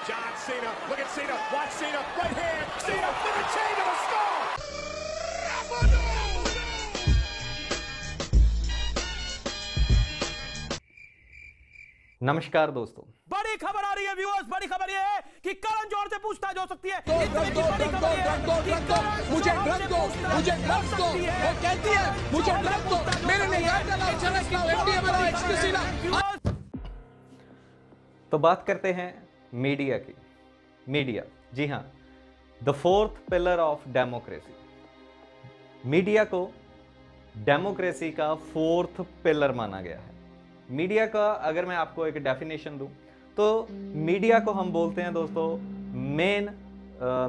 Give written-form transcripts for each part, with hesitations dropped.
John Cena, look at Cena, watch Cena, right hand, Cena with a chain to the skull. नमस्कार दोस्तों, बड़ी खबर आ रही है व्यूअर्स। बड़ी खबर ये है कि करण जौहर से पूछताछ हो सकती है। मुझे ड्रग्स दो, वो कहती है मुझे ड्रग्स दो, मेरे लिए एयरटेल और चरस का एफडीए बनाओ एक्सक्लूसिव। तो बात करते हैं मीडिया की। मीडिया, जी हाँ, the fourth pillar of democracy. Media को डेमोक्रेसी का फोर्थ पिलर माना गया है। मीडिया का अगर मैं आपको एक डेफिनेशन दूं तो मीडिया को हम बोलते हैं दोस्तों main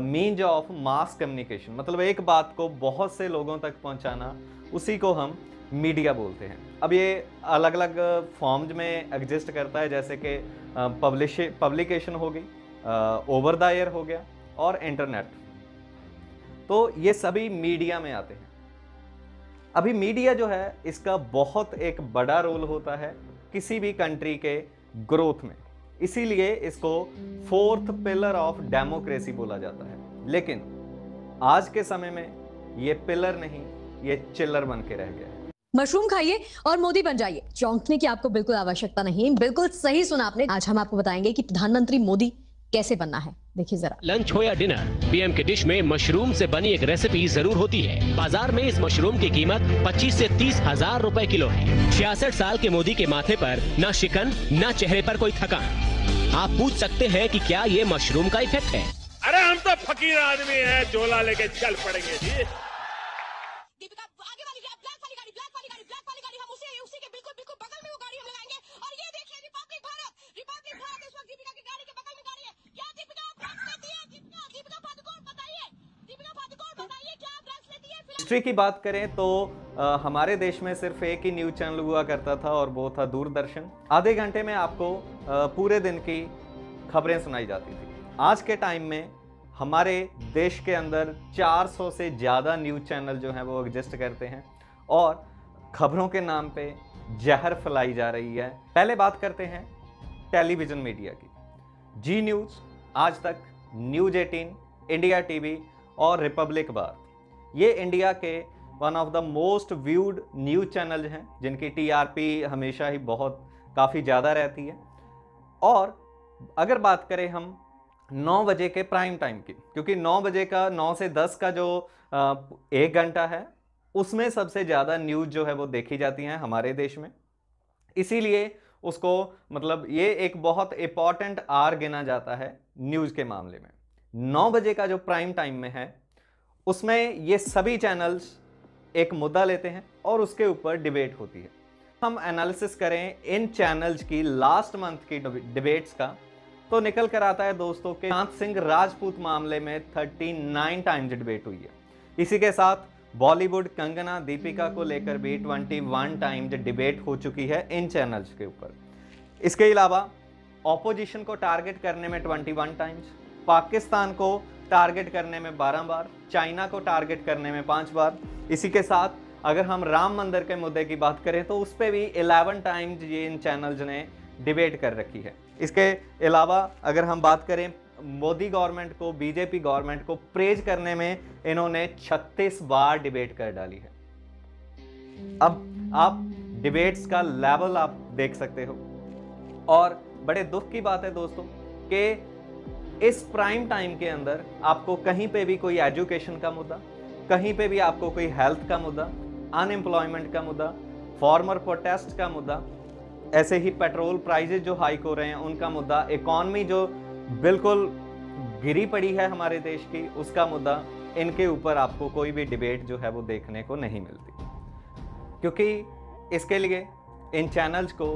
means of mass communication, मतलब एक बात को बहुत से लोगों तक पहुंचाना, उसी को हम मीडिया बोलते हैं। अब ये अलग अलग फॉर्म्स में एग्जिस्ट करता है, जैसे कि पब्लिकेशन हो गई, ओवर द एयर हो गया और इंटरनेट। तो ये सभी मीडिया में आते हैं। अभी मीडिया जो है इसका बहुत एक बड़ा रोल होता है किसी भी कंट्री के ग्रोथ में, इसीलिए इसको फोर्थ पिलर ऑफ डेमोक्रेसी बोला जाता है। लेकिन आज के समय में ये पिलर नहीं, ये चिल्लर बन के रह गया है। मशरूम खाइए और मोदी बन जाइए, चौंकने की आपको बिल्कुल आवश्यकता नहीं। बिल्कुल सही सुना आपने। आज हम आपको बताएंगे कि प्रधानमंत्री मोदी कैसे बनना है। देखिए जरा। लंच हो या डिनर, पीएम के डिश में मशरूम से बनी एक रेसिपी जरूर होती है। बाजार में इस मशरूम की कीमत 25 से 30 हजार रुपए किलो है। 66 साल के मोदी के माथे पर न शिकन न चेहरे पर कोई थकान। आप पूछ सकते हैं कि क्या ये मशरूम का इफेक्ट है? अरे हम तो फकीर आदमी हैं, झोला लेके चल पड़ेंगे जी। दीपिका आगे वाली ब्लैक वाली गाड़ी हम उसी के बिल्कुल बगल में वो गाड़ी हम लगाएंगे। और ये देखिए रिपब्लिक भारत इस वक्त दीपिका की गाड़ी के बगल में गाड़ी है। क्या दीपिका ड्रग्स लेती है? दीपिका पादुकोण बताइए क्या ड्रग्स लेती है? हिस्ट्री की बात करें तो हमारे देश में सिर्फ एक ही न्यूज चैनल हुआ करता था और वो था दूरदर्शन। आधे घंटे में आपको पूरे दिन की खबरें सुनाई जाती थी। आज के टाइम में हमारे देश के अंदर 400 से ज़्यादा न्यूज़ चैनल जो हैं वो एग्जिस्ट करते हैं और खबरों के नाम पे जहर फैलाई जा रही है। पहले बात करते हैं टेलीविज़न मीडिया की। जी न्यूज़, आज तक, न्यूज़ 18, इंडिया टीवी और रिपब्लिक बार, ये इंडिया के one of the most viewed news channel हैं जिनकी टीआरपी हमेशा ही काफ़ी ज़्यादा रहती है। और अगर बात करें हम 9 बजे के प्राइम टाइम की, क्योंकि 9 बजे का 9 से 10 का जो 1 घंटा है उसमें सबसे ज़्यादा न्यूज़ जो है वो देखी जाती हैं हमारे देश में, इसीलिए उसको मतलब ये एक बहुत इंपॉर्टेंट आर गिना जाता है न्यूज़ के मामले में। 9 बजे का जो प्राइम टाइम में है उसमें ये सभी चैनल्स एक मुद्दा लेते हैं और उसके ऊपर डिबेट होती है। हम एनालिसिस करें इन चैनल्स की लास्ट मंथ की डिबेट्स का तो निकल कर आता है दोस्तों के सुशांत सिंह राजपूत मामले में 39 टाइम्स डिबेट हुई है। इसी के साथ बॉलीवुड कंगना दीपिका को लेकर भी 21 टाइम्स डिबेट हो चुकी है इन चैनल्स के ऊपर। इसके अलावा ऑपोजिशन को टारगेट करने में 21 टाइम्स, पाकिस्तान को टारगेट करने में 12 बार, चाइना को टारगेट करने में 5 बार। इसी के साथ अगर हम राम मंदिर के मुद्दे की बात करें तो उस पर भी 11 टाइम्स ये इन चैनल्स ने डिबेट कर रखी है। इसके अलावा अगर हम बात करें मोदी गवर्नमेंट को, बीजेपी गवर्नमेंट को प्रेज करने में इन्होंने 36 बार डिबेट कर डाली है। अब आप डिबेट्स का लेवल आप देख सकते हो। और बड़े दुख की बात है दोस्तों कि इस प्राइम टाइम के अंदर आपको कहीं पे भी कोई एजुकेशन का मुद्दा, कहीं पे भी आपको कोई हेल्थ का मुद्दा, अनएम्प्लॉयमेंट का मुद्दा, फार्मर प्रोटेस्ट का मुद्दा, ऐसे ही पेट्रोल प्राइजेस जो हाइक हो रहे हैं उनका मुद्दा, इकॉनमी जो बिल्कुल गिरी पड़ी है हमारे देश की उसका मुद्दा, इनके ऊपर आपको कोई भी डिबेट जो है वो देखने को नहीं मिलती। क्योंकि इसके लिए इन चैनल्स को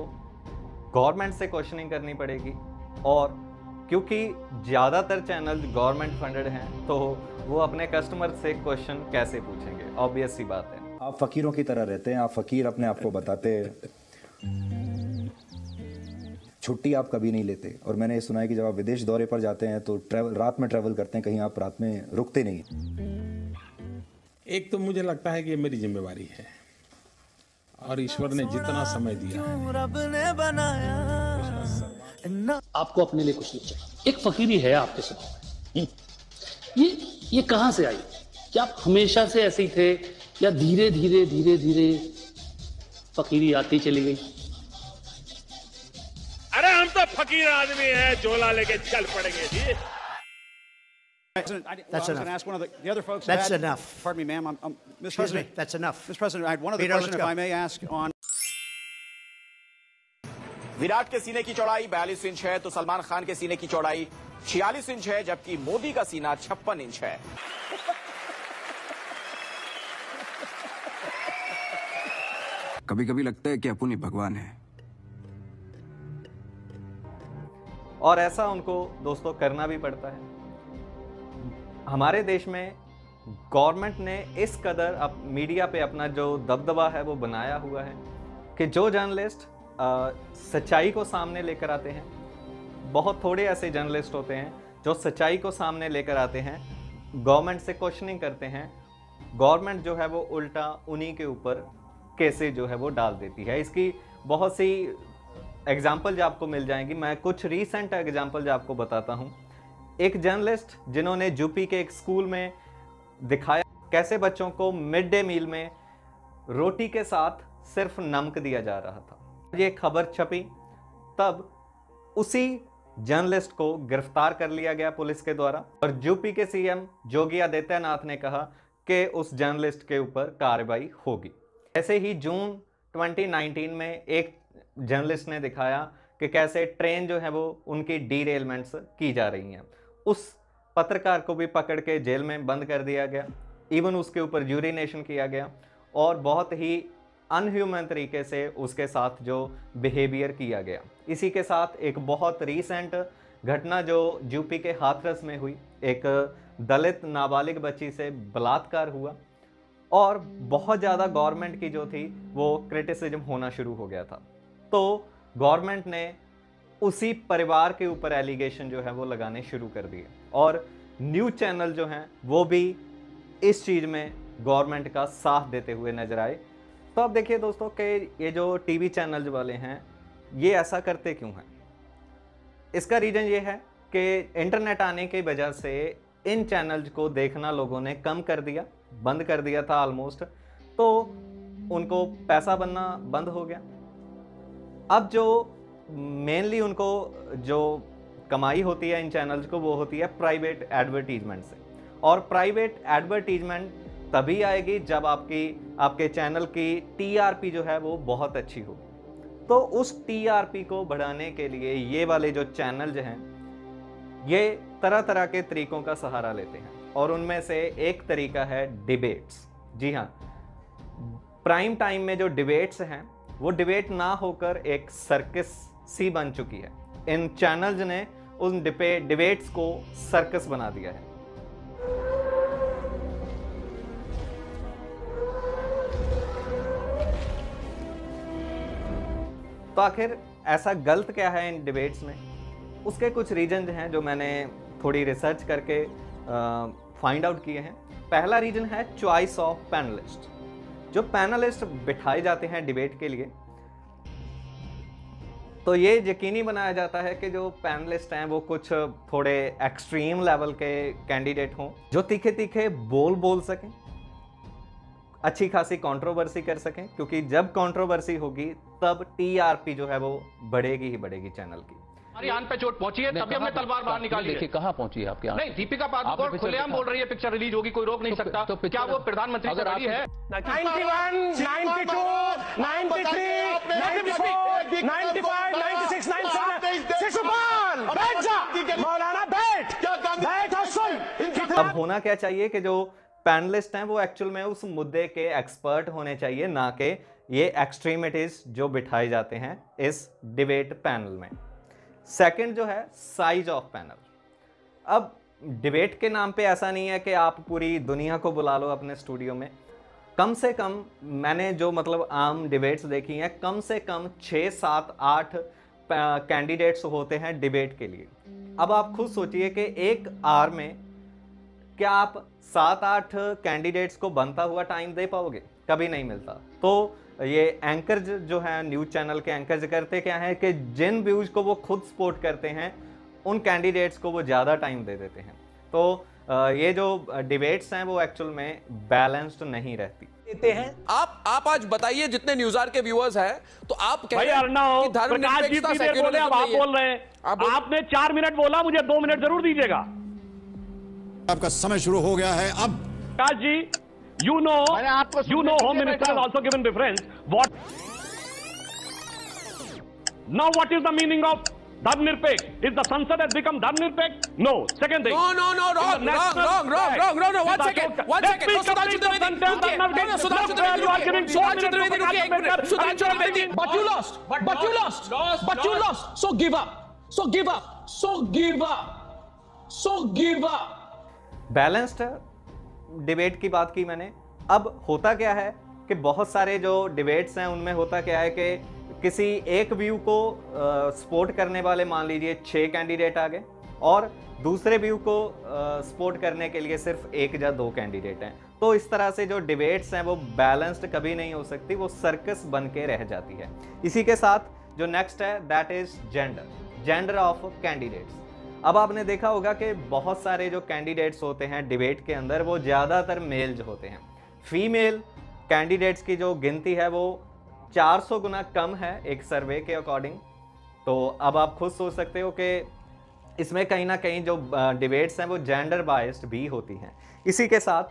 गवर्नमेंट से क्वेश्चनिंग करनी पड़ेगी और क्योंकि ज़्यादातर चैनल गवर्नमेंट फंडेड हैं तो वो अपने कस्टमर से क्वेश्चन कैसे पूछेंगे, ऑब्वियस सी बात है। आप फ़कीरों की तरह रहते हैं, आप फ़कीर अपने आप को बताते हैं। छुट्टी आप कभी नहीं लेते और मैंने ये सुना है कि जब आप विदेश दौरे पर जाते हैं तो रात में ट्रैवल करते हैं, कहीं आप रात में रुकते नहीं। एक तो मुझे लगता है कि ये मेरी जिम्मेवारी है और ईश्वर ने जितना समय दिया है आपको अपने लिए कुछ नहीं चाहिए, एक फकीरी है आपके स्वभाव में। ये कहां से आई? क्या आप हमेशा से ऐसे ही थे या धीरे धीरे धीरे धीरे फकीरी आती चली गई? अरे हम तो फकीर आदमी है, झोला लेके चल पड़ेंगे जी। That's enough. Ask one of the other folks. That's enough. Pardon me, ma'am. Mr. Excuse President. me. That's enough. Mr. President, I had one other Peter, question, let's if go. I may ask on. Virat के सीने की चौड़ाई 42 inch है तो सलमान खान के सीने की चौड़ाई 46 इंच है, जबकि मोदी का सीना 56 इंच है। कभी कभी लगता है कि अपुन ही भगवान है। और ऐसा उनको दोस्तों करना भी पड़ता है। हमारे देश में गवर्नमेंट ने इस कदर अब मीडिया पे अपना जो दबदबा है वो बनाया हुआ है कि जो जर्नलिस्ट सच्चाई को सामने लेकर आते हैं, बहुत थोड़े ऐसे जर्नलिस्ट होते हैं जो सच्चाई को सामने लेकर आते हैं, गवर्नमेंट से क्वेश्चनिंग करते हैं। गवर्नमेंट जो है वो उल्टा उन्हीं के ऊपर केसेस जो है वो डाल देती है। इसकी बहुत सी एग्जाम्पल आपको मिल जाएंगी। मैं कुछ रीसेंट एग्जाम्पल आपको बताता हूँ। एक जर्नलिस्ट जिन्होंने यूपी के एक स्कूल में दिखाया कैसे बच्चों को मिड डे मील में रोटी के साथ सिर्फ नमक दिया जा रहा था। ये खबर छपी, तब उसी जर्नलिस्ट को गिरफ्तार कर लिया गया पुलिस के द्वारा और यूपी के सीएम योगी आदित्यनाथ ने कहा कि उस जर्नलिस्ट के ऊपर कार्रवाई होगी। ऐसे ही जून 2019 में एक जर्नलिस्ट ने दिखाया कि कैसे ट्रेन जो है वो उनकी डीरेलमेंट्स की जा रही हैं। उस पत्रकार को भी पकड़ के जेल में बंद कर दिया गया, इवन उसके ऊपर यूरिनेशन किया गया और बहुत ही अनह्यूमन तरीके से उसके साथ जो बिहेवियर किया गया। इसी के साथ एक बहुत रीसेंट घटना जो यूपी के हाथरस में हुई, एक दलित नाबालिग बच्ची से बलात्कार हुआ और बहुत ज़्यादा गवर्नमेंट की जो थी वो क्रिटिसिज्म होना शुरू हो गया था। तो गवर्नमेंट ने उसी परिवार के ऊपर एलिगेशन जो है वो लगाने शुरू कर दिए और न्यूज़ चैनल जो हैं वो भी इस चीज़ में गवर्नमेंट का साथ देते हुए नजर आए। तो अब देखिए दोस्तों कि ये जो टीवी चैनल वाले हैं ये ऐसा करते क्यों हैं? इसका रीज़न ये है कि इंटरनेट आने की वजह से इन चैनल्स को देखना लोगों ने कम कर दिया, बंद कर दिया था ऑलमोस्ट, तो उनको पैसा बनना बंद हो गया। अब जो मेनली उनको जो कमाई होती है इन चैनल्स को वो होती है प्राइवेट एडवर्टीजमेंट से, और प्राइवेट एडवर्टीजमेंट तभी आएगी जब आपके चैनल की टीआरपी जो है वो बहुत अच्छी हो। तो उस टीआरपी को बढ़ाने के लिए ये वाले जो चैनल जो हैं ये तरह तरह के तरीकों का सहारा लेते हैं और उनमें से एक तरीका है डिबेट्स। जी हाँ, प्राइम टाइम में जो डिबेट्स हैं वो डिबेट ना होकर एक सर्कस सी बन चुकी है। इन चैनल्स ने उन डिबेट्स को सर्कस बना दिया है। तो आखिर ऐसा गलत क्या है इन डिबेट्स में? उसके कुछ रीजन हैं जो मैंने थोड़ी रिसर्च करके फाइंड आउट किए हैं। पहला रीजन है चॉइस ऑफ पैनलिस्ट। जो पैनलिस्ट बिठाए जाते हैं डिबेट के लिए, तो ये यकीनी बनाया जाता है कि जो पैनलिस्ट हैं वो कुछ थोड़े एक्सट्रीम लेवल के कैंडिडेट हों, जो तीखे तीखे बोल सकें, अच्छी खासी कंट्रोवर्सी कर सकें, क्योंकि जब कंट्रोवर्सी होगी तब टीआरपी जो है वो बढ़ेगी ही बढ़ेगी चैनल की। हमारी आन पे चोट पहुंची है, तभी हमने तलवार बाहर निकाली है। देखिए कहां पहुंची है आपकी आन? नहीं, दीपिका पादुकोण खुलेआम बोल रही है पिक्चर रिलीज होगी, कोई रोक नहीं सकता। तो क्या वो प्रधानमंत्री से बड़ी है? 91, 92, 93, 94, 95, 96, 97, शिशुपाल, बैठ जा मौलाना, बैठ और सुन। अब होना क्या चाहिए कि जो पैनलिस्ट हैं वो एक्चुअल में उस मुद्दे के एक्सपर्ट होने चाहिए, ना कि ये एक्सट्रीमिटीज जो बिठाए जाते हैं इस डिबेट पैनल में। सेकंड जो है साइज ऑफ पैनल। अब डिबेट के नाम पे ऐसा नहीं है कि आप पूरी दुनिया को बुला लो अपने स्टूडियो में। कम से कम मैंने जो आम डिबेट्स देखी हैं, कम से कम 6, 7, 8 कैंडिडेट्स होते हैं डिबेट के लिए। अब आप खुद सोचिए कि एक आवर में क्या आप 7-8 कैंडिडेट्स को बनता हुआ टाइम दे पाओगे? कभी नहीं मिलता। तो ये एंकर्स जो है न्यूज़ चैनल के एंकर्स करते क्या है कि जिन व्यूज़ को वो खुद सपोर्ट करते हैं उन कैंडिडेट्स को वो ज़्यादा टाइम दे देते हैं। तो ये जो डिबेट्स हैं वो एक्चुअल में बैलेंस्ड नहीं रहती देते हैं। आप आज बताइए, जितने न्यूज़ार के व्यूअर्स हैं, तो आप कह रहे हैं कि धर्मनिरपेक्षता सेक्युलरिज्म अब आप बोल रहे हैं। आपने 4 मिनट बोला, मुझे 2 मिनट जरूर दीजिएगा। आपका समय शुरू हो गया है अब। Prakash ji, you know Home Minister has also given reference. What? Now what is the meaning of Dharmnirpeksh? Is the Sansad has become Dharmnirpeksh? No. Second thing. No, wrong. One second. No, Sudhanshu Trivedi. But you lost. So give up. Balanced debate की बात की मैंने। अब होता क्या है कि बहुत सारे जो डिबेट्स हैं उनमें होता क्या है कि किसी एक व्यू को सपोर्ट करने वाले मान लीजिए 6 कैंडिडेट आ गए और दूसरे व्यू को सपोर्ट करने के लिए सिर्फ 1 या 2 कैंडिडेट हैं। तो इस तरह से जो डिबेट्स हैं वो बैलेंस्ड कभी नहीं हो सकती, वो सर्कस बन के रह जाती है। इसी के साथ जो नेक्स्ट है that is gender of candidates. अब आपने देखा होगा कि बहुत सारे जो कैंडिडेट्स होते हैं डिबेट के अंदर वो ज़्यादातर मेल्स होते हैं। फीमेल कैंडिडेट्स की जो गिनती है वो 400 गुना कम है एक सर्वे के अकॉर्डिंग। तो अब आप खुद सोच सकते हो कि इसमें कहीं ना कहीं जो डिबेट्स हैं वो जेंडर बायस्ड भी होती हैं। इसी के साथ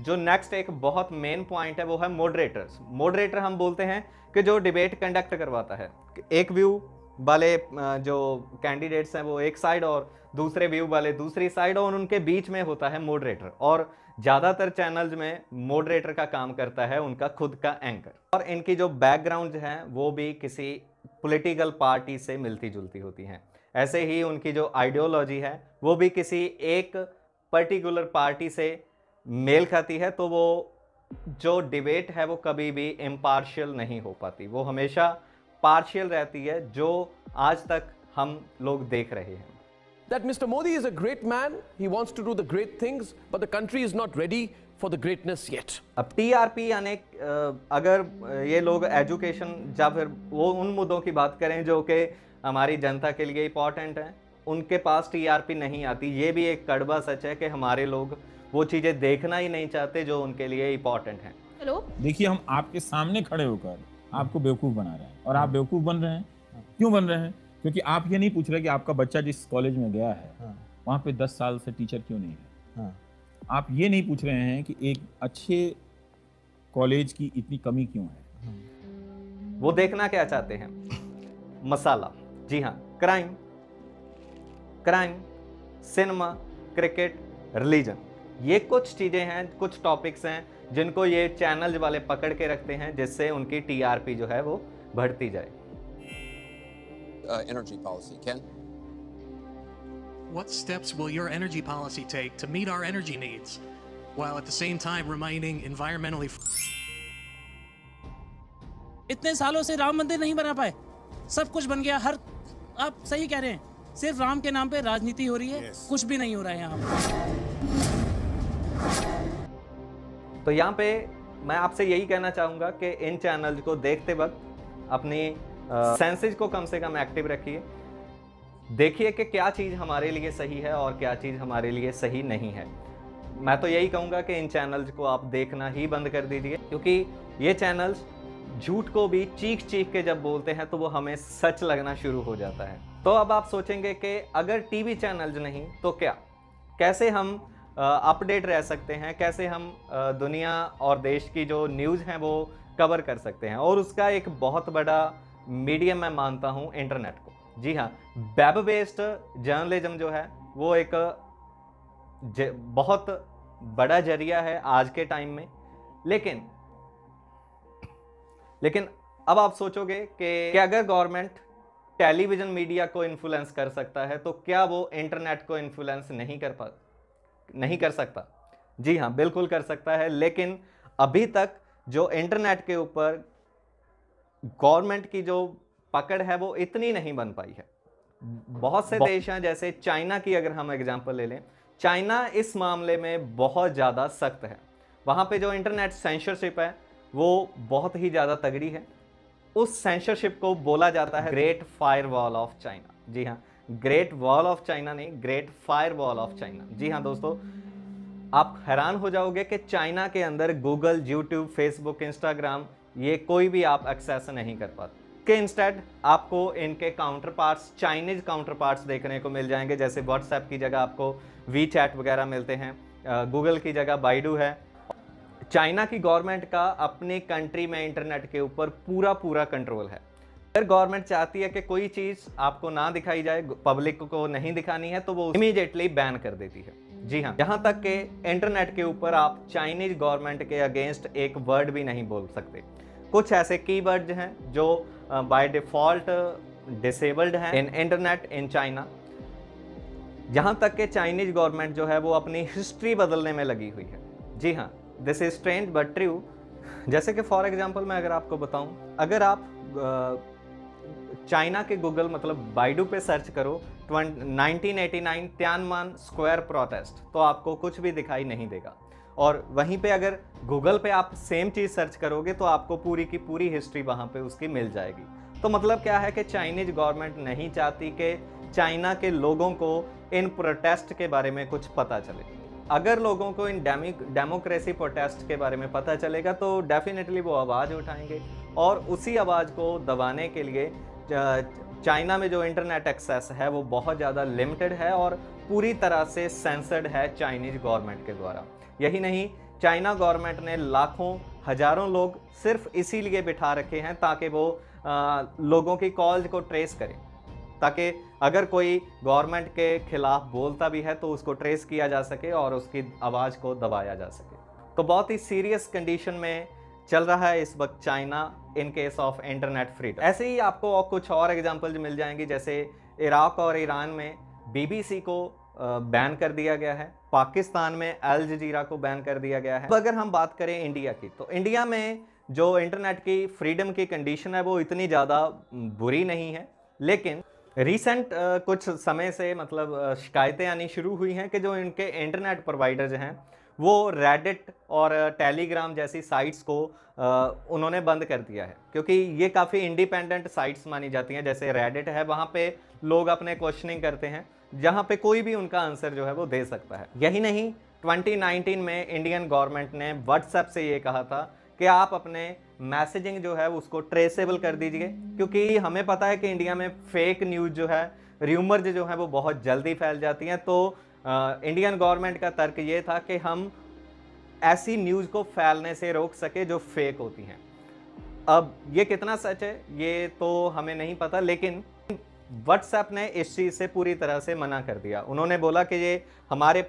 जो नेक्स्ट एक बहुत मेन पॉइंट है वो है मॉडरेटर्स। मॉडरेटर हम बोलते हैं कि जो डिबेट कंडक्ट करवाता है। एक व्यू वाले जो कैंडिडेट्स हैं वो एक साइड और दूसरे व्यू वाले दूसरी साइड, और उनके बीच में होता है मॉडरेटर। और ज़्यादातर चैनल्स में मॉडरेटर का काम करता है उनका खुद का एंकर। और इनकी जो बैकग्राउंड है वो भी किसी पॉलिटिकल पार्टी से मिलती जुलती होती हैं। ऐसे ही उनकी जो आइडियोलॉजी है वो भी किसी एक पर्टिकुलर पार्टी से मेल खाती है। तो वो जो डिबेट है वो कभी भी इम्पार्शियल नहीं हो पाती, वो हमेशा पार्शियल रहती है, जो आज तक हम लोग देख रहे हैं। That Mr. Modi is a great man, he wants to do the great things, but the country is not ready for the greatness yet. अब टीआरपी यानी अगर ये लोग एजुकेशन या फिर वो उन मुद्दों की बात करें जो कि हमारी जनता के लिए इंपॉर्टेंट हैं, उनके पास टीआरपी नहीं आती। ये भी एक कड़वा सच है कि हमारे लोग वो चीज़ें देखना ही नहीं चाहते जो उनके लिए इंपॉर्टेंट हैं। हेलो, देखिए हम आपके सामने खड़े होकर आपको बेवकूफ़ बना रहे हैं और आप बेवकूफ़ बन रहे हैं। क्यों बन रहे हैं? क्योंकि आप ये नहीं पूछ रहे कि आपका बच्चा जिस कॉलेज में गया है वहाँ पे 10 साल से टीचर क्यों नहीं है। आप ये नहीं पूछ रहे हैं कि एक अच्छे कॉलेज की इतनी कमी क्यों है। वो देखना क्या चाहते हैं? मसाला। जी हाँ, क्राइम, सिनेमा, क्रिकेट, रिलीजन, ये कुछ चीज़ें हैं, कुछ टॉपिक्स हैं जिनको ये चैनल वाले पकड़ के रखते हैं, जिससे उनकी टीआरपी जो है वो बढ़ती जाए। Energy policy, Ken? What steps will your energy policy take to meet our energy needs, while at the same time remaining environmentally? इतने सालों से राम मंदिर नहीं बना पाए, सब कुछ बन गया। आप सही कह रहे हैं, सिर्फ राम के नाम पे राजनीति हो रही है, कुछ भी नहीं हो रहा है यहाँ। तो यहाँ पे मैं आपसे यही कहना चाहूँगा कि इन चैनल्स को देखते वक्त अपनी सेंसेस को कम से कम एक्टिव रखिए। देखिए कि क्या चीज़ हमारे लिए सही है और क्या चीज़ हमारे लिए सही नहीं है। मैं तो यही कहूँगा कि इन चैनल्स को आप देखना ही बंद कर दीजिए, क्योंकि ये चैनल्स झूठ को भी चीख चीख के जब बोलते हैं तो वो हमें सच लगना शुरू हो जाता है। तो अब आप सोचेंगे कि अगर टीवी चैनल्स नहीं तो क्या, कैसे हम अपडेट रह सकते हैं, कैसे हम दुनिया और देश की जो न्यूज़ हैं वो कवर कर सकते हैं। और उसका एक बहुत बड़ा मीडियम मैं मानता हूं इंटरनेट को। जी हाँ, वेब बेस्ड जर्नलिज्म जो है वो एक बहुत बड़ा जरिया है आज के टाइम में। लेकिन अब आप सोचोगे कि अगर गवर्नमेंट टेलीविज़न मीडिया को इन्फ्लुएंस कर सकता है तो क्या वो इंटरनेट को इन्फ्लुएंस नहीं कर सकता? जी हाँ, बिल्कुल कर सकता है। लेकिन अभी तक जो इंटरनेट के ऊपर गवर्नमेंट की जो पकड़ है वो इतनी नहीं बन पाई है। बहुत से देश हैं, जैसे चाइना की अगर हम एग्जांपल ले लें, चाइना इस मामले में बहुत ज़्यादा सख्त है। वहाँ पे जो इंटरनेट सेंसरशिप है वो बहुत ही ज़्यादा तगड़ी है। उस सेंसरशिप को बोला जाता है great fire wall of China. जी हाँ, ग्रेट वॉल ऑफ चाइना नहीं, great fire wall of China. जी हाँ दोस्तों, आप हैरान हो जाओगे कि चाइना के अंदर गूगल, यूट्यूब, फेसबुक, इंस्टाग्राम ये कोई भी आप एक्सेस नहीं कर पाते। के इंस्टेड आपको इनके counter parts, Chinese counter parts देखने को मिल जाएंगे। जैसे व्हाट्सएप की जगह आपको वीचैट वगैरह मिलते हैं, गूगल की जगह बाइडू है। चाइना की गवर्नमेंट का अपने कंट्री में इंटरनेट के ऊपर पूरा कंट्रोल है। अगर गवर्नमेंट चाहती है कि कोई चीज़ आपको ना दिखाई जाए, पब्लिक को नहीं दिखानी है, तो वो इमीडिएटली बैन कर देती है। जी हाँ, यहाँ तक कि इंटरनेट के ऊपर आप चाइनीज गवर्नमेंट के अगेंस्ट एक वर्ड भी नहीं बोल सकते। कुछ ऐसे कीवर्ड्स हैं जो बाय डिफॉल्ट डिसेबल्ड हैं इन इंटरनेट इन चाइना। यहाँ तक कि चाइनीज गवर्नमेंट जो है वो अपनी हिस्ट्री बदलने में लगी हुई है। जी हाँ, this is strange but true. जैसे कि फॉर एग्जांपल मैं अगर आपको बताऊं, अगर आप चाइना के गूगल मतलब बाइडू पे सर्च करो 1989 तियाननमेन स्क्वायर प्रोटेस्ट, तो आपको कुछ भी दिखाई नहीं देगा। और वहीं पे अगर गूगल पे आप सेम चीज़ सर्च करोगे तो आपको पूरी की पूरी हिस्ट्री वहाँ पे उसकी मिल जाएगी। तो मतलब क्या है कि चाइनीज गवर्नमेंट नहीं चाहती कि चाइना के लोगों को इन प्रोटेस्ट के बारे में कुछ पता चले। अगर लोगों को इन डेमोक्रेसी प्रोटेस्ट के बारे में पता चलेगा तो डेफिनेटली वो आवाज़ उठाएंगे, और उसी आवाज़ को दबाने के लिए चाइना में जो इंटरनेट एक्सेस है वो बहुत ज़्यादा लिमिटेड है और पूरी तरह से सेंसर्ड है चाइनीज गवर्नमेंट के द्वारा। यही नहीं, चाइना गवर्नमेंट ने लाखों हजारों लोग सिर्फ इसीलिए बिठा रखे हैं ताकि वो लोगों की कॉल को ट्रेस करें, ताकि अगर कोई गवर्नमेंट के खिलाफ बोलता भी है तो उसको ट्रेस किया जा सके और उसकी आवाज़ को दबाया जा सके। तो बहुत ही सीरियस कंडीशन में चल रहा है इस वक्त China in case of internet freedom. ऐसे ही आपको कुछ और एग्जांपल्स मिल जाएंगी, जैसे इराक और ईरान में BBC को बैन कर दिया गया है, पाकिस्तान में अल जजीरा को बैन कर दिया गया है। अब अगर हम बात करें इंडिया की, तो इंडिया में जो इंटरनेट की फ्रीडम की कंडीशन है वो इतनी ज़्यादा बुरी नहीं है, लेकिन रिसेंट कुछ समय से मतलब शिकायतें आनी शुरू हुई हैं कि जो इनके इंटरनेट प्रोवाइडर्स हैं वो रेडिट और टेलीग्राम जैसी साइट्स को उन्होंने बंद कर दिया है, क्योंकि ये काफ़ी इंडिपेंडेंट साइट्स मानी जाती हैं। जैसे रेडिट है, वहाँ पे लोग अपने क्वेश्चनिंग करते हैं, जहाँ पे कोई भी उनका आंसर जो है वो दे सकता है। यही नहीं, 2019 में इंडियन गवर्नमेंट ने व्हाट्सएप से ये कहा था कि आप अपने मैसेजिंग जो है उसको ट्रेसेबल कर दीजिए, क्योंकि हमें पता है कि इंडिया में फेक न्यूज़ जो है, र्यूमर्स जो है वो बहुत जल्दी फैल जाती हैं। तो इंडियन गवर्नमेंट का तर्क ये था कि हम ऐसी न्यूज़ को फैलने से रोक सके जो फेक होती हैं। अब ये कितना सच है ये तो हमें नहीं पता, लेकिन व्हाट्सएप ने इस चीज़ से पूरी तरह से मना कर दिया। उन्होंने बोला कि ये हमारे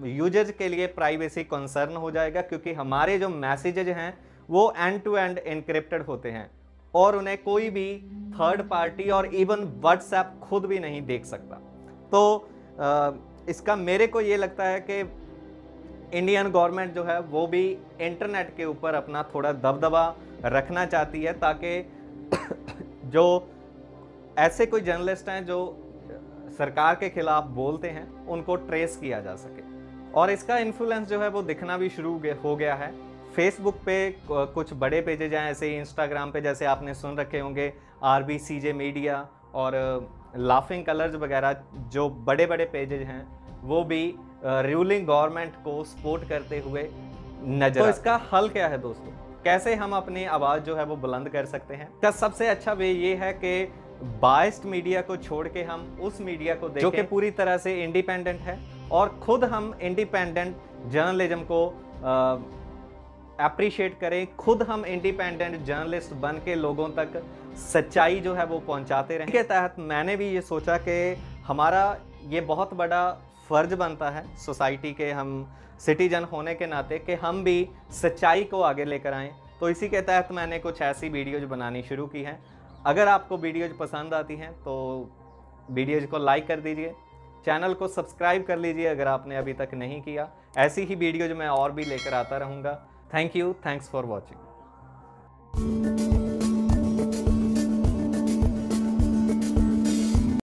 यूजर्स के लिए प्राइवेसी कंसर्न हो जाएगा, क्योंकि हमारे जो मैसेजेज हैं वो एंड टू एंड इनक्रिप्टेड होते हैं और उन्हें कोई भी थर्ड पार्टी और इवन व्हाट्सएप खुद भी नहीं देख सकता। तो इसका मेरे को ये लगता है कि इंडियन गवर्नमेंट जो है वो भी इंटरनेट के ऊपर अपना थोड़ा दबदबा रखना चाहती है, ताकि जो ऐसे कोई जर्नलिस्ट हैं जो सरकार के खिलाफ बोलते हैं उनको ट्रेस किया जा सके। और इसका इन्फ्लुएंस जो है वो दिखना भी शुरू हो गया है। फेसबुक पे कुछ बड़े पेजेज हैं, ऐसे ही इंस्टाग्राम पे जैसे आपने सुन रखे होंगे RBCJ मीडिया और लाफिंग कलर्स वगैरह, जो बड़े बड़े पेजेज हैं वो भी रूलिंग गवर्नमेंट को सपोर्ट करते हुए नजर। तो इसका हल क्या है दोस्तों, कैसे हम अपनी आवाज़ जो है वो बुलंद कर सकते हैं? इसका सबसे अच्छा वे ये है कि बायस्ड मीडिया को छोड़ के हम उस मीडिया को देखें जो कि पूरी तरह से इंडिपेंडेंट है, और खुद हम इंडिपेंडेंट जर्नलिज्म को अप्रिशिएट करें, खुद हम इंडिपेंडेंट जर्नलिस्ट बन के लोगों तक सच्चाई जो है वो पहुंचाते रहें। इसके तहत मैंने भी ये सोचा कि हमारा ये बहुत बड़ा फ़र्ज बनता है सोसाइटी के, हम सिटीजन होने के नाते, कि हम भी सच्चाई को आगे लेकर आएँ। तो इसी के तहत मैंने कुछ ऐसी वीडियोज़ बनानी शुरू की हैं। अगर आपको वीडियोज़ पसंद आती हैं तो वीडियोज़ को लाइक कर दीजिए, चैनल को सब्सक्राइब कर लीजिए अगर आपने अभी तक नहीं किया। ऐसी ही वीडियोज़ मैं और भी लेकर आता रहूँगा। Thank you, thanks for watching.